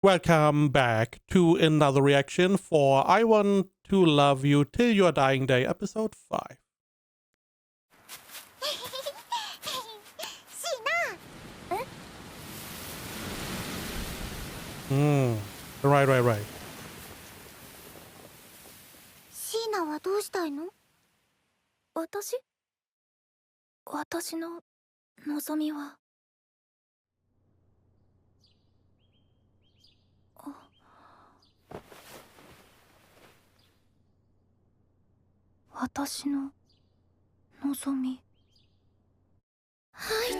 Welcome back to another reaction for I Want to Love You Till Your Dying Day, episode 5. Right. シーナはどうしたいの？私の望みは私の望み。はい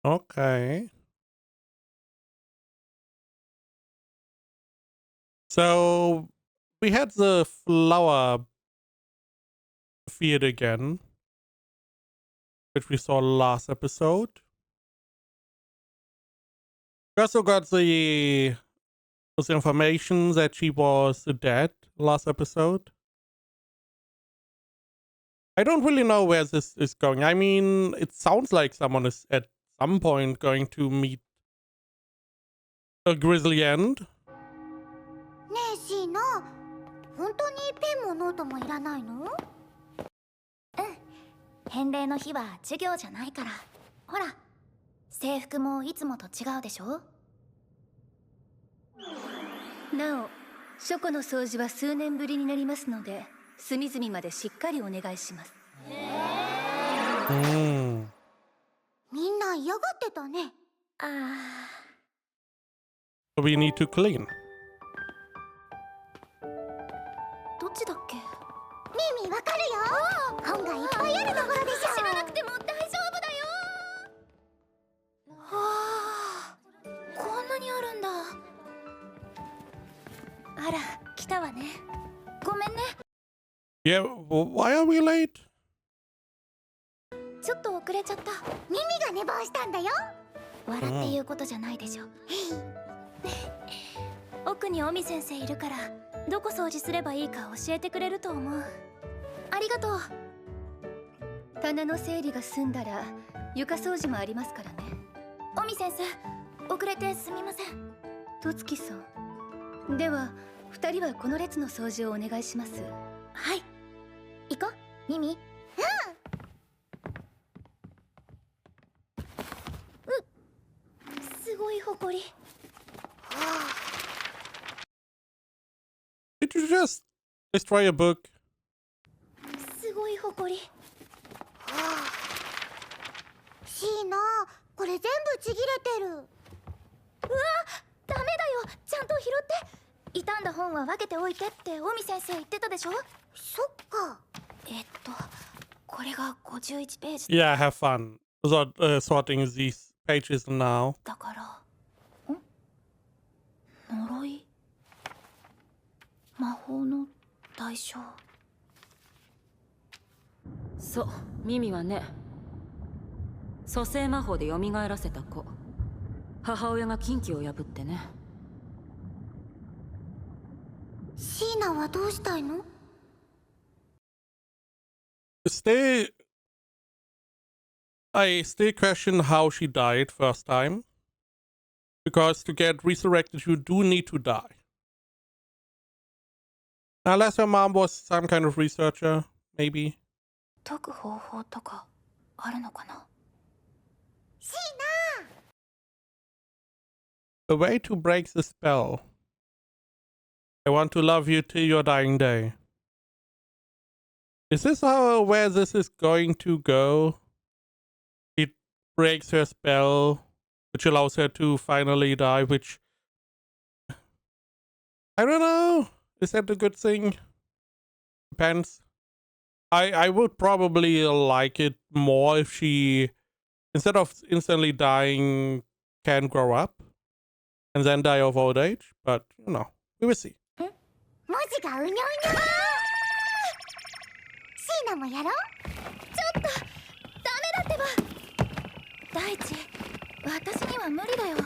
た。 Okay. So we had the flower field again, which we saw last episode. We also got the information that she was dead last episode. I don't really know where this is going. I mean, it sounds like someone is at some point going to meet a grisly end. ねえシーナ、本当にペンもノートもいらないの？うん、返礼の日は授業じゃないから。ほら、制服もいつもと違うでしょ。なお、書庫の掃除は数年ぶりになりますので、隅々までしっかりお願いします。みんな嫌がってたね。So we need to clean. どっちだっけ？ミミわかるよ。本がいっぱいあるところでしょ。知らなくても大丈夫だよ。はあ、こんなにあるんだ。あら、来たわね。ごめんね。Yeah, why are we late? ちょっと遅れちゃった。ミミが寝坊したんだよ。笑って言うことじゃないでしょ。奥にオミ先生いるから、どこ掃除すればいいか教えてくれると思う。ありがとう。棚の整理が済んだら床掃除もありますからね。オミ先生、遅れてすみません。とつきさん、では2人はこの列の掃除をお願いします。はい、行こうミミ。すごいほこり。Did you just destroy a book? すごいほこり。シーナ、これ全部ちぎれてる。うわ、ダメだよ。ちゃんと拾って。傷んだ本は分けておいてってオミ先生言ってたでしょ。そっか。これが51ページ。Yeah, have fun sorting these pages now. だから、呪い、魔法の代償。そう、ミミはね、蘇生魔法で蘇らせた子。母親が禁忌を破ってね。シーナはどうしたいの？ I still question how she died first time. Because to get resurrected, you do need to die. Unless her mom was some kind of researcher, maybe. 解く方法とかあるのかな？シーナ！ A way to break the spell. I want to love you till your dying day. Is this where this is going to go? It breaks her spell, which allows her to finally die, which... I don't know. Is that a good thing? Depends. I would probably like it more if she, instead of instantly dying, can grow up and then die of old age. But, you know, we will see. 文字がうにょうにょ。シーナもやろう。ちょっとダメだってば。大地、私には無理だよ。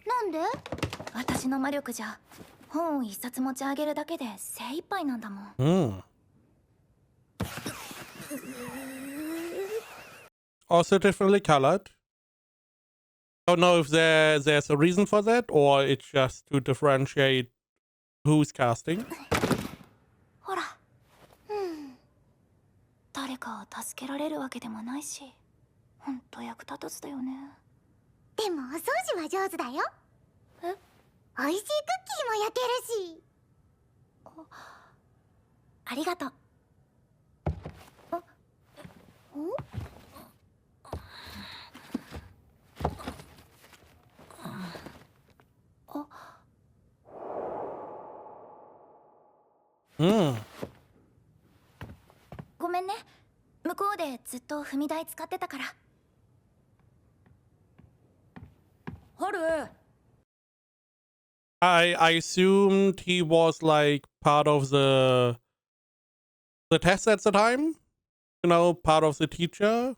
なんで？私の魔力じゃ本を一冊持ち上げるだけで精一杯なんだもん。Also differently colored. Don't know if there's a reason for that or it's just to differentiate who's casting. ほら、誰かを助けられるわけでもないし、ほんと役立たずだよね。でもお掃除は上手だよ。え？美味しいクッキーも焼けるし。ありがとう。ごめんね。向こうでずっと踏み台使ってたから。春 I assumed he was like part of the test at the time. You know, part of the teacher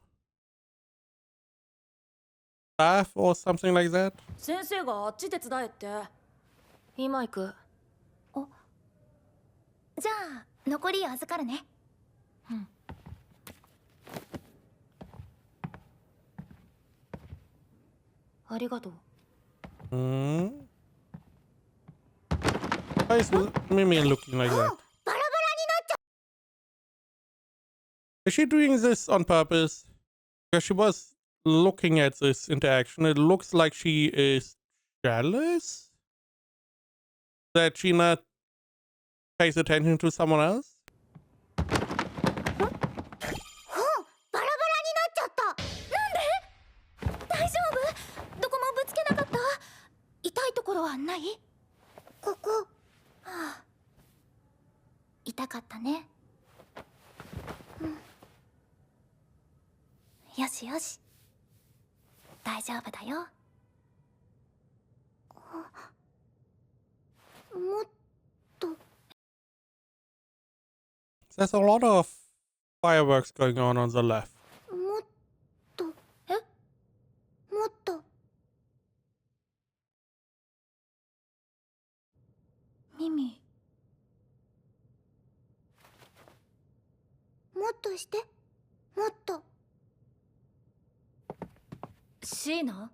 staff or something like that. 先生があっち手伝えって今行く。じゃあ残り預かるね。ありがとう。Why is Mimi looking like that? Is she doing this on purpose? Because she was looking at this interaction. It looks like she is jealous that she not pays attention to someone else. バラバラになっちゃった。なんで？大丈夫？どこもぶつけなかった？痛いところはない？ここ。はあ、痛かったね。よしよし。大丈夫だよ。もっと。There's a lot of fireworks going on the left. もっと。え？もっと。ミミ。もっとして。もっと。シーナ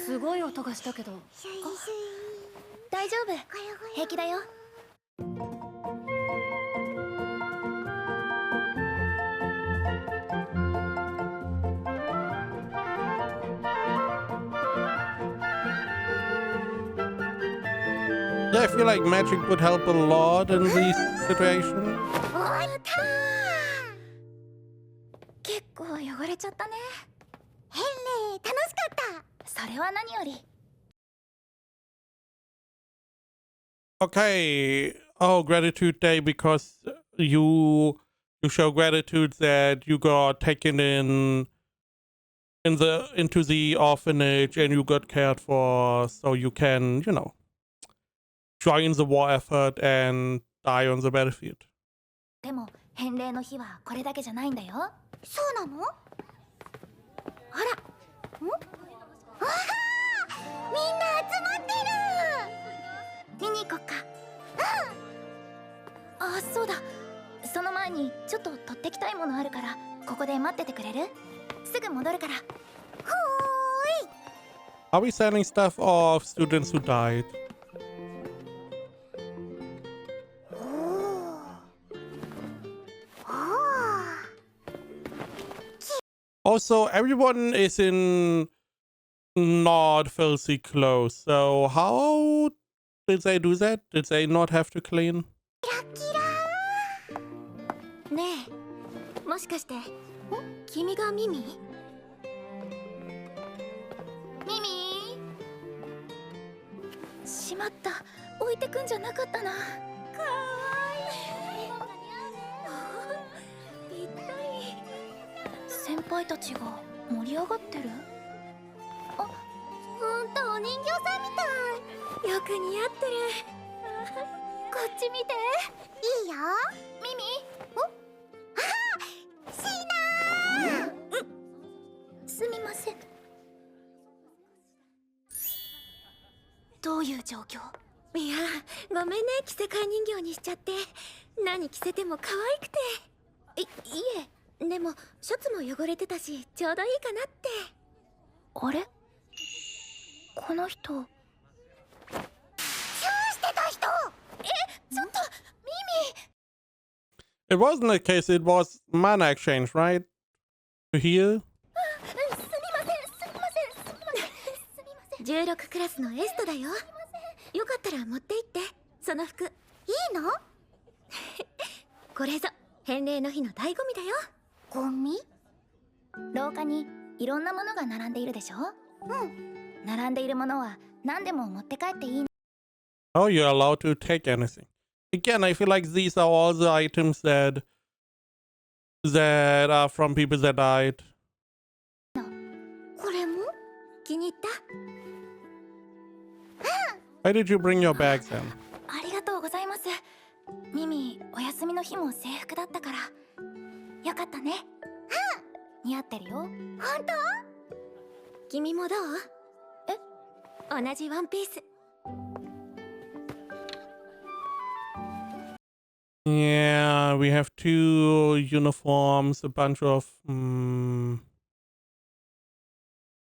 すごい音がしたけど。大丈夫。平気だよ。Yeah, I feel like magic would help a lot in these situations. 結構汚れちゃったね。ヘンレイ、楽しかった。それは何より。Okay. Oh, gratitude day because you show gratitude that you got taken into the orphanage and you got cared for, so you can, you know, join the war effort and die on the battlefield. でも返礼の日はこれだけじゃないんだよ。そうなの？ほら。わあ、みんな集まってる。見に行こっか。あ、そうだ。その前にちょっと取ってきたいものあるからここで待っててくれる？すぐ戻るから。ほーい。 Are we selling stuff of students who died? Also, everyone is in not filthy clothes, so how did they do that? Did they not have to clean? ねえ、もしかして君がミミ？ミミ？しまった、置いてくんじゃなかったな。かわいい。ぴったり。先輩たちが盛り上がってる？あ、ほんとお人形さんみたい。よく似合ってる。こっち見て。いいよ。ミミ？お？シーナー、すみません。どういう状況？いや、ごめんね、着せ替え人形にしちゃって。何着せても可愛くて。いえ、でもシャツも汚れてたしちょうどいいかなって。あれ？この人チューしてた人。ちょっとミミ。 It wasn't a kiss, it was mana exchange, right? To heal? すみませんすみませんすみませんすみません。16クラスのエストだよ。よかったら持って行ってその服。いいの？これぞ返礼の日の醍醐味だよ。ゴミ？廊下にいろんなものが並んでいるでしょ。うん。並んでいるものは何でも持って帰っていい。 Oh, you're allowed to take anything. Again, I feel like these are all the items that are from people that died. これも？気に入った？ Why did you bring your bags then? ありがとうございます。ミミ、お休みの日も制服だったからよかったね。うん、似合ってるよ。本当？君もどう？同じワンピース。Yeah, we have 2 uniforms, a bunch of...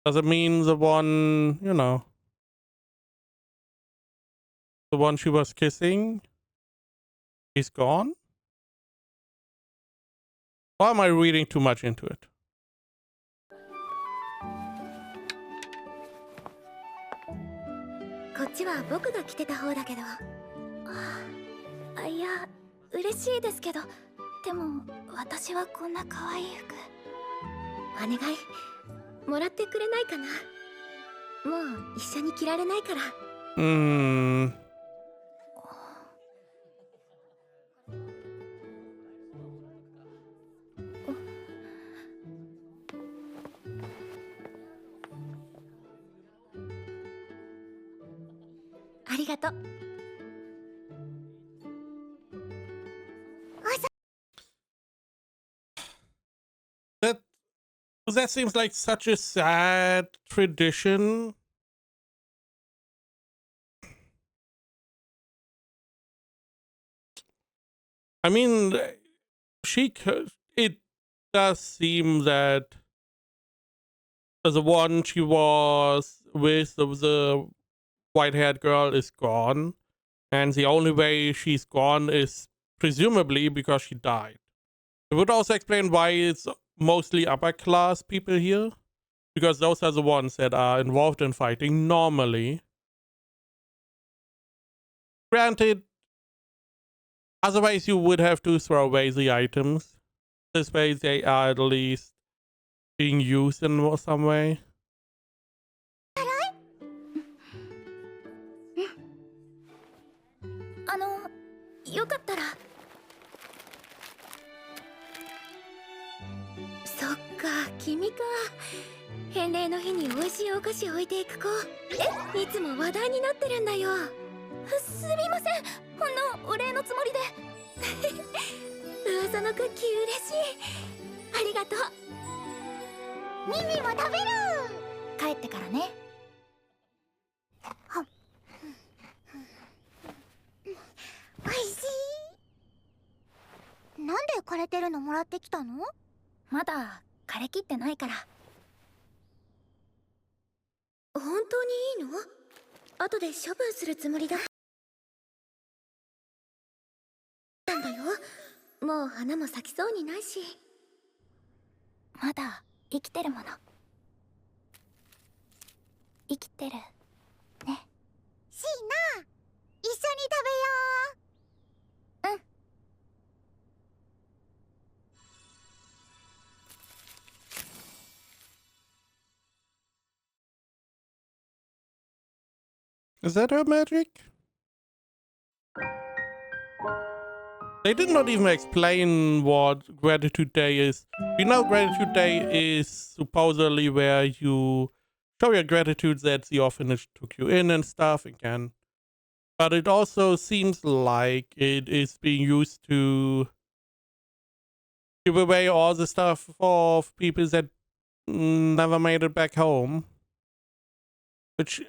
Does it mean the one, you know... The one she was kissing is gone? Or am I reading too much into it? こっちは僕が着てた方だけど。いや、嬉しいですけど、でも私はこんな可愛い服。お願いもらってくれないかな。もう一緒に着られないから。ありがとう。That seems like such a sad tradition. I mean, it does seem that the one she was with, the white-haired girl, is gone. And the only way she's gone is presumably because she died. It would also explain why it's mostly upper class people here, because those are the ones that are involved in fighting normally. Granted, otherwise you would have to throw away the items. This way they are at least being used in some way. よかったら。そっか、君か。返礼の日に美味しいお菓子置いていく子。いつも話題になってるんだよ。すみません、ほんのお礼のつもりで。噂のクッキー嬉しい。ありがとう。ミミも食べる。帰ってからね。おいしい。なんで枯れてるのもらってきたの？まだ枯れきってないから。本当にいいの？後で処分するつもりだったんだよ。もう花も咲きそうにないし。まだ生きてるもの。生きてるね。シーナ、一緒に食べよう。Is that her magic? They did not even explain what Gratitude Day is. We know Gratitude Day is supposedly where you show your gratitude that the orphanage took you in and stuff again. But it also seems like it is being used to give away all the stuff of people that never made it back home. Which...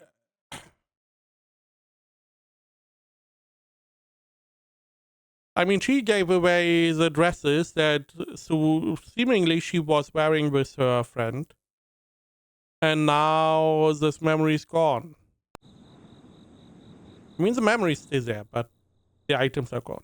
I mean, she gave away the dresses that so seemingly she was wearing with her friend. And now this memory is gone. I mean, the memory stays there, but the items are gone.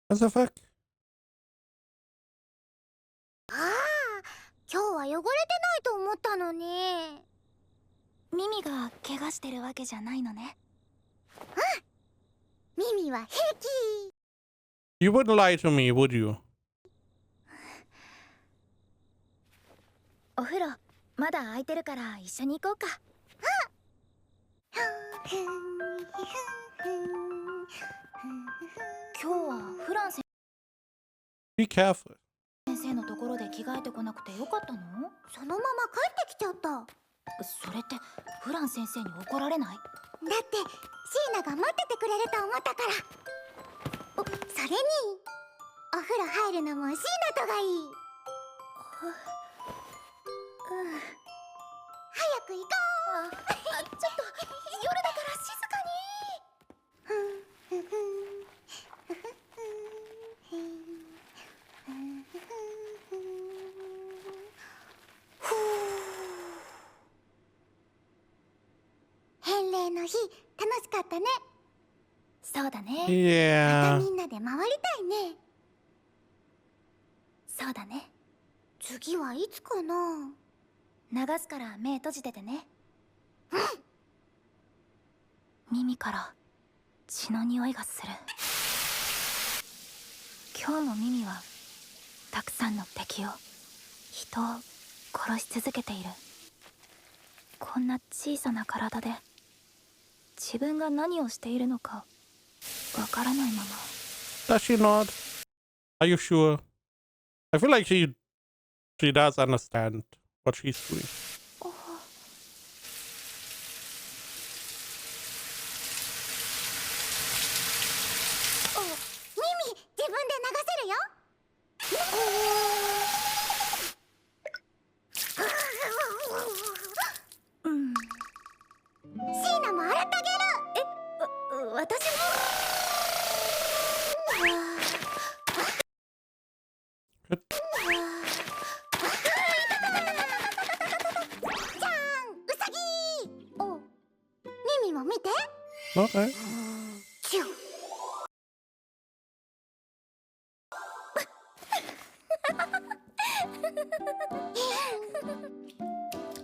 What the fuck? 今日は汚れてないと思ったのに。ミミが怪我してるわけじゃないのね。うん。ミミは平気。You wouldn't lie to me, would you? お風呂まだ空いてるから一緒に行こうか。今日はフラン先 Be careful. 生のところで着替えてこなくてよかったの？そのまま帰ってきちゃった。それってフラン先生に怒られない？だってシーナが待っててくれると思ったから。それにお風呂入るのもシーナとがいい。早く行こう。ちょっと夜だから静かに。返礼の日楽しかったね。そうだね。また Yeah. みんなで回りたいね。そうだね。次はいつかな。流すから目閉じててね。耳から血の匂いがする。今日も耳はたくさんの敵を、人を殺し続けている。こんな小さな体で自分が何をしているのかわからないまま。 Does she not? Are you sure? I feel like she does understand what she's doing. 耳自分で流せるよ。シーナも洗ってあげる。私も。じゃん、ウサギ。耳も見て。 Okay. キュッ。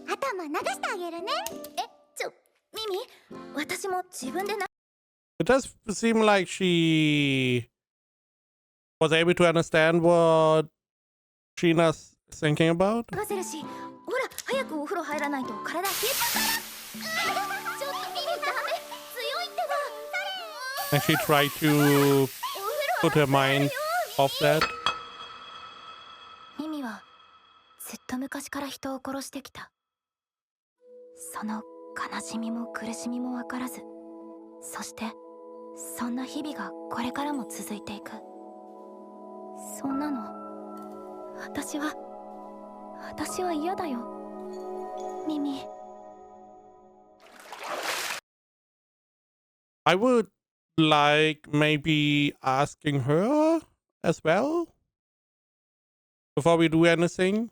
頭流してあげるね。耳、私も自分でな。 It does seem like she was able to understand what Sheena's thinking about. 流せるし、ほら早くお風呂入らないと体冷えちゃうから。ちょっと耳ダメ、強いってば。 And she tried to put her mind off that. 耳はずっと昔から人を殺してきた。その悲しみも苦しみも分からず、そしてそんな日々がこれからも続いていく。そんなの私は嫌だよ。耳。 I would like maybe asking her as well before we do anything.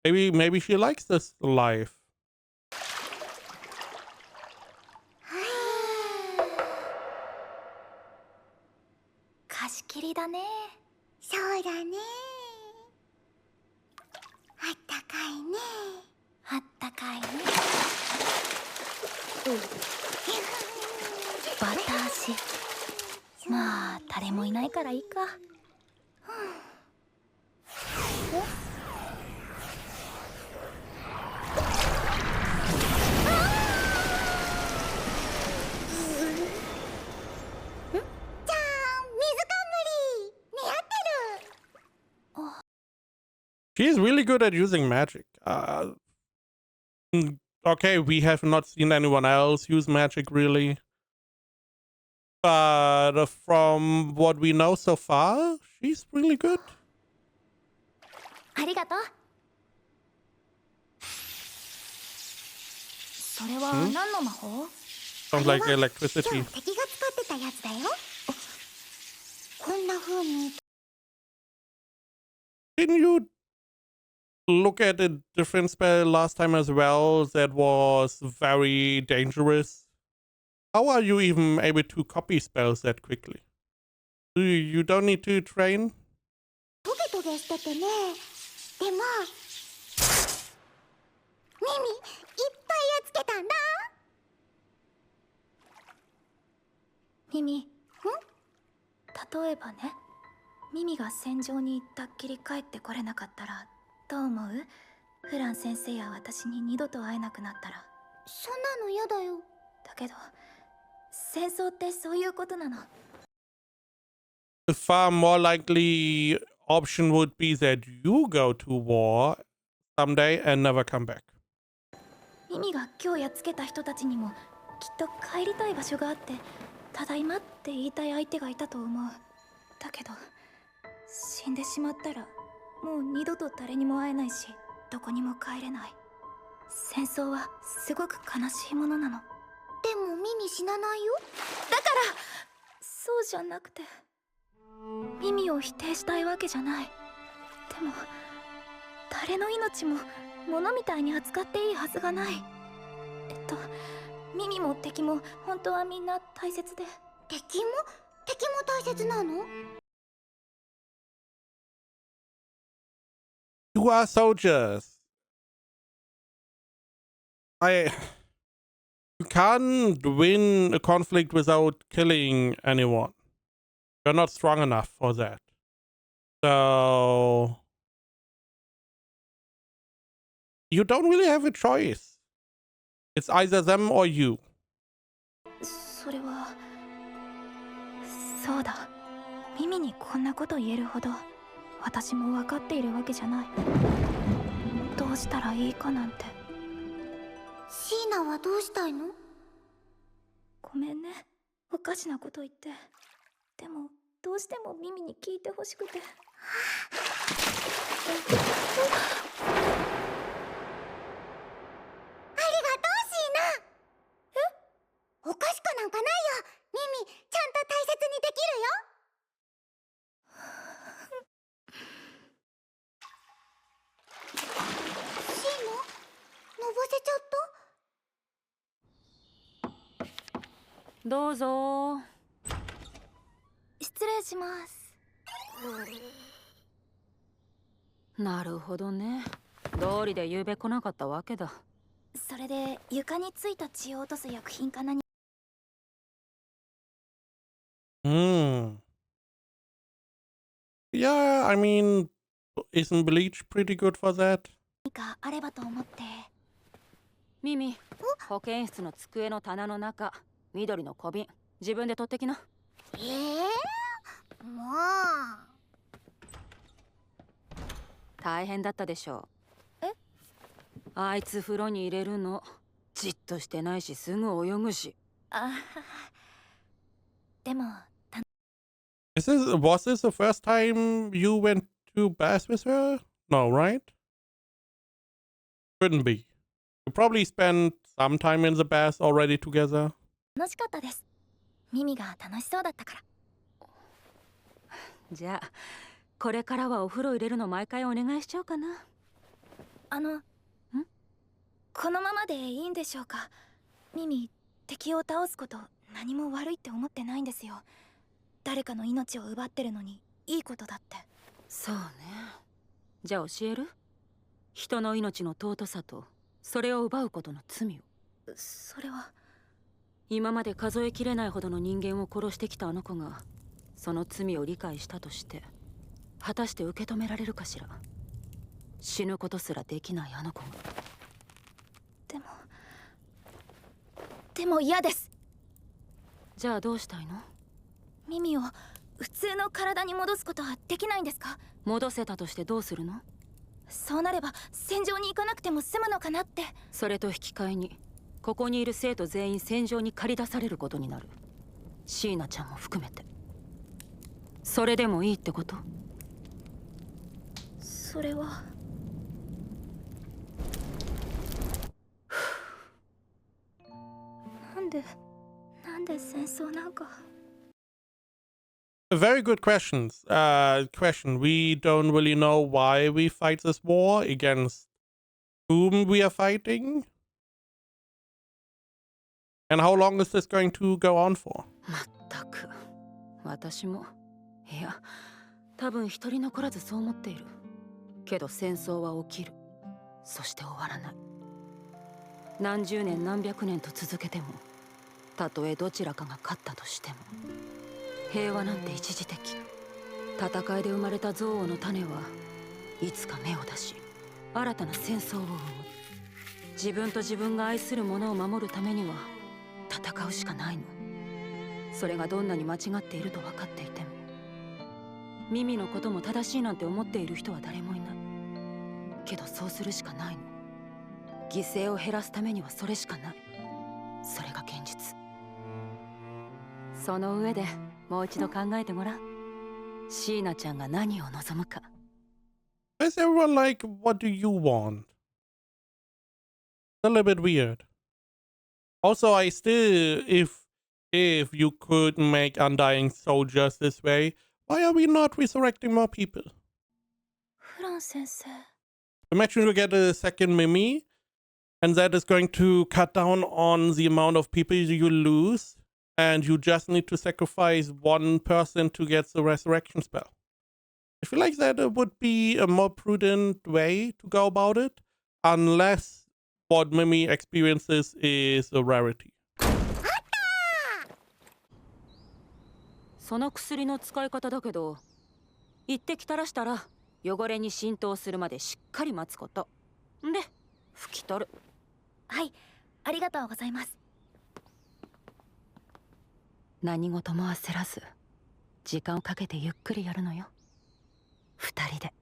Maybe she likes this life. 貸し切りだね。そうだね。あったかいね。あったかいね。バタ足。まあ誰もいないからいいか。じゃーん、水冠似合ってる。She's really good at using magic. Okay, we have not seen anyone else use magic really. But from what we know so far, she's really good. ありがとう。それは何の魔法？ Sounds like 今 electricity. 日敵が使ってたやつだよ。こんな風に。 Didn't you look at a different spell last time as well that was very dangerous? How are you even able to copy spells that quickly? You don't need to train? トゲトゲしててね。でも耳いっぱいやっつけたんだ。耳例えばね、耳が戦場に行ったっきり帰ってこれなかったらどう思う？フラン先生や私に二度と会えなくなったら。そんなの嫌だよ。だけど戦争ってそういうことなの。The far more likely option would be that you go to war someday and never come back. 耳が今日やっつけた人たちにもきっと帰りたい場所があって、ただいまって言いたい相手がいたと思う。だけど死んでしまったらもう二度と誰にも会えないし、どこにも帰れない。戦争はすごく悲しいものなの。でも耳死なないよ。だからそうじゃなくて、耳を否定したいわけじゃない。でも誰の命も物みたいに扱っていいはずがない。耳も敵も本当はみんな大切で。敵も大切なの？ You are soldiers. You can't win a conflict without killing anyone. You're not strong enough for that. So you don't really have a choice. It's either them or you. それはそうだ。耳にこんなこと言えるほど私も分かっているわけじゃない。どうしたらいいかなんて。シーナはどうしたいの？ごめんね、おかしなこと言って。でもどうしても耳に聞いてほしくて。ありがとう、シーナ。おかしくなんかないよ。耳ちゃんと大切にできるよ。シーナ、のぼせちゃった？どうぞ。失礼します。なるほどね。道理でゆうべ来なかったわけだ。それで床についた血を落とす薬品か何。Yeah, I mean, isn't bleach pretty good for that? 何かあればと思って。ミミ、保健室の机の棚の中、緑の小瓶、自分で取ってきな。も大変だったでしょう。え？あいつ風呂に入れるのじっとしてないしすぐ泳ぐし。でもWas this the first time you went to bath with her? No, right? Couldn't be. You probably spent some time in the bath already together. 楽しかったです。耳が楽しそうだったから。じゃあこれからはお風呂入れるの毎回お願いしちゃおうかな。このままでいいんでしょうか。耳、敵を倒すこと何も悪いって思ってないんですよ。誰かの命を奪ってるのにいいことだって。そうね。じゃあ教える？人の命の尊さとそれを奪うことの罪を。それは今まで数えきれないほどの人間を殺してきたあの子がその罪を理解したとして果たして受け止められるかしら。死ぬことすらできないあの子が。でも嫌です。じゃあどうしたいの？耳を普通の体に戻すことはできないんですか？戻せたとしてどうするの？そうなれば戦場に行かなくても済むのかなって。それと引き換えにここにいる生徒全員戦場に駆り出されることになる。椎名ちゃんも含めて。それでもいいってこと？それはなんで戦争なんか。A very good questions. Question. We don't really know why we fight this war, against whom we are fighting, and how long is this going to go on for? まったく、私も、いや、多分一人残らずそう思っている。けど戦争は起きる。そして終わらない。何十年何百年と続けても、たとえどちらかが勝ったとしても、平和なんて一時的。戦いで生まれた憎悪の種はいつか芽を出し、新たな戦争を生む。自分と自分が愛するものを守るためには戦うしかないの。それがどんなに間違っていると分かっていても、ミミのことも正しいなんて思っている人は誰もいない。けどそうするしかないの。犠牲を減らすためにはそれしかない。それが現実。その上でもう一度考えてごらん。椎名ちゃんが何を望むか。Is everyone like, what do you want? A little bit weird. Also, I still, if you could make undying soldiers this way, why are we not resurrecting more people? フラン先生。 Imagine you get a second Mimi, and that is going to cut down on the amount of people you lose, and you just need to sacrifice one person to get the resurrection spell. I feel like that would be a more prudent way to go about it, unless what Mimi experiences is a rarity. その薬の使い方だけど、一滴垂らしたら汚れに浸透するまでしっかり待つこと。んで、拭き取る。はい、ありがとうございます。何事も焦らず、時間をかけてゆっくりやるのよ。二人で。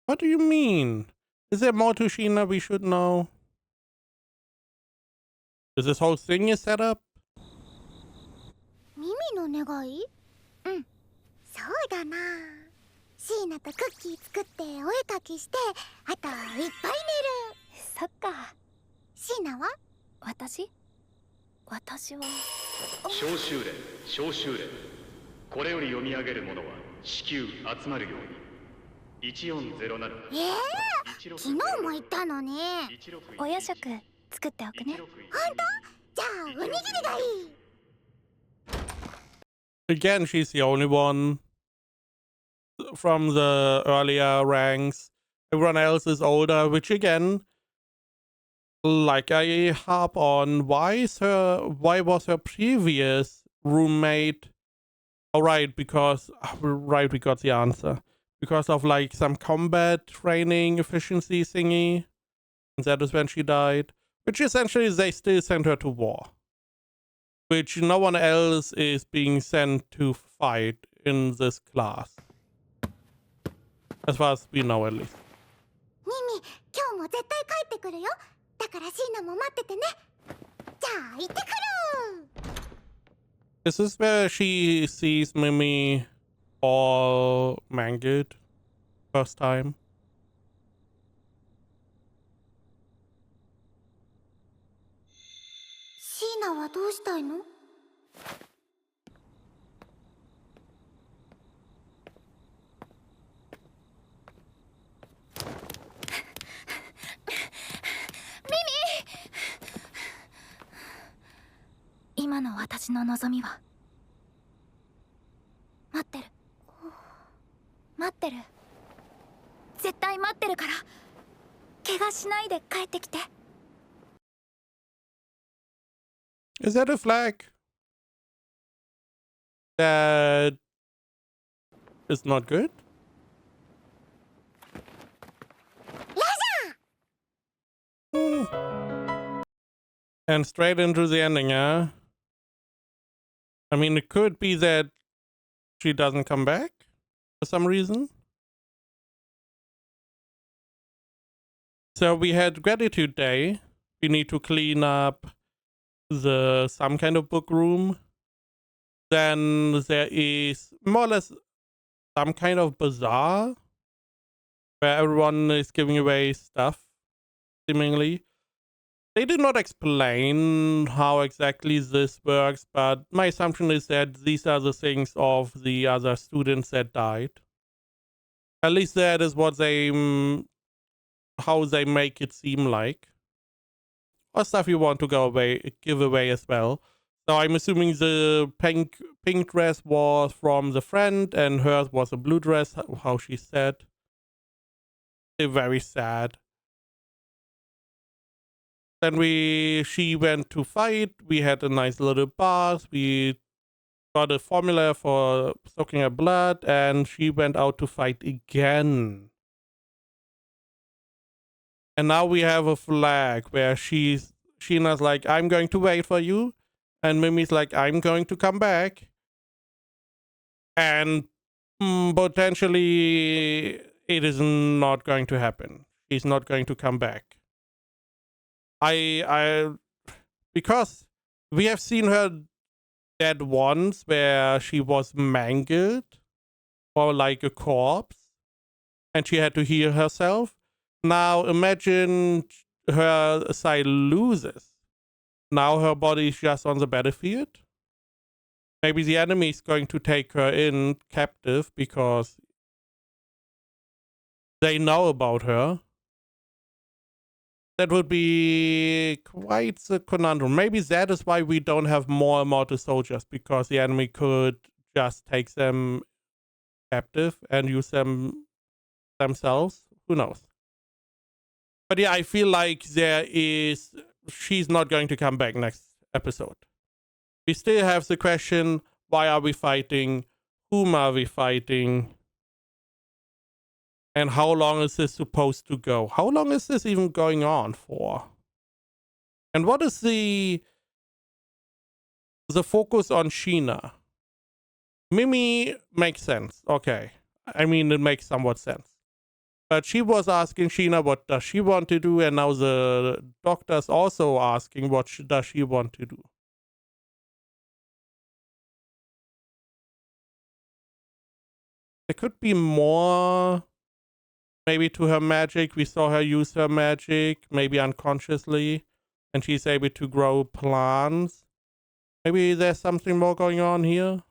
What do you mean? Is there more to Sheena we should know? Is this whole thing a setup? ミミの願い？うん、そうだな。シーナとクッキー作ってお絵かきして、あといっぱい寝る。そっか。シーナは？私は召集令。これより読み上げる者は至急集まるように。1407。昨日も言ったのに。お夜食作っておくね。ほんと？じゃあおにぎりがいい。Again, she's the only one from the earlier ranks. Everyone else is older, which again, like I harp on, why was her previous roommate? Oh, right, because we got the answer. Because of like some combat training efficiency thingy. And that is when she died. Which essentially they still sent her to war. Which no one else is being sent to fight in this class. As far as we know, at least. ミミ、今日も絶対帰ってくるよ。だからシーナも待っててね。じゃあ行ってくる。Is this where she sees Mimi all mangled first time? シーナはどうしたいの？今の私の望みは待ってる絶対待ってるから。怪我しないで帰ってきて。 Is that a flag? That is not good? And straight into the ending, huh? I mean, it could be that she doesn't come back for some reason. So we had gratitude day. We need to clean up some kind of book room. Then there is more or less some kind of bazaar where everyone is giving away stuff, seemingly. They did not explain how exactly this works, but my assumption is that these are the things of the other students that died. At least that is what how they make it seem like. Or stuff you want to give away as well. So I'm assuming the pink dress was from the friend, and hers was a blue dress, how she said. Very sad. Then she went to fight. We had a nice little bath. We got a formula for soaking her blood, and she went out to fight again. And now we have a flag where Sheena's like, I'm going to wait for you. And Mimi's like, I'm going to come back. And potentially it is not going to happen. She's not going to come back. Because we have seen her dead once where she was mangled or like a corpse and she had to heal herself. Now imagine her side loses. Now her body is just on the battlefield. Maybe the enemy is going to take her in captive because they know about her. That would be quite the conundrum. Maybe that is why we don't have more immortal soldiers, because the enemy could just take them captive and use them themselves. Who knows? But yeah, I feel like she's not going to come back next episode. We still have the question, why are we fighting? Whom are we fighting? And how long is this supposed to go? How long is this even going on for? And what is the focus on Sheena? Mimi makes sense. Okay. I mean, it makes somewhat sense. But she was asking Sheena what does she want to do, and now the doctor's also asking what does she want to do. There could be more, maybe to her magic. We saw her use her magic, maybe unconsciously, and she's able to grow plants. Maybe there's something more going on here.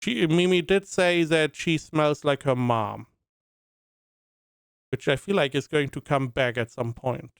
Mimi did say that she smells like her mom, which I feel like is going to come back at some point.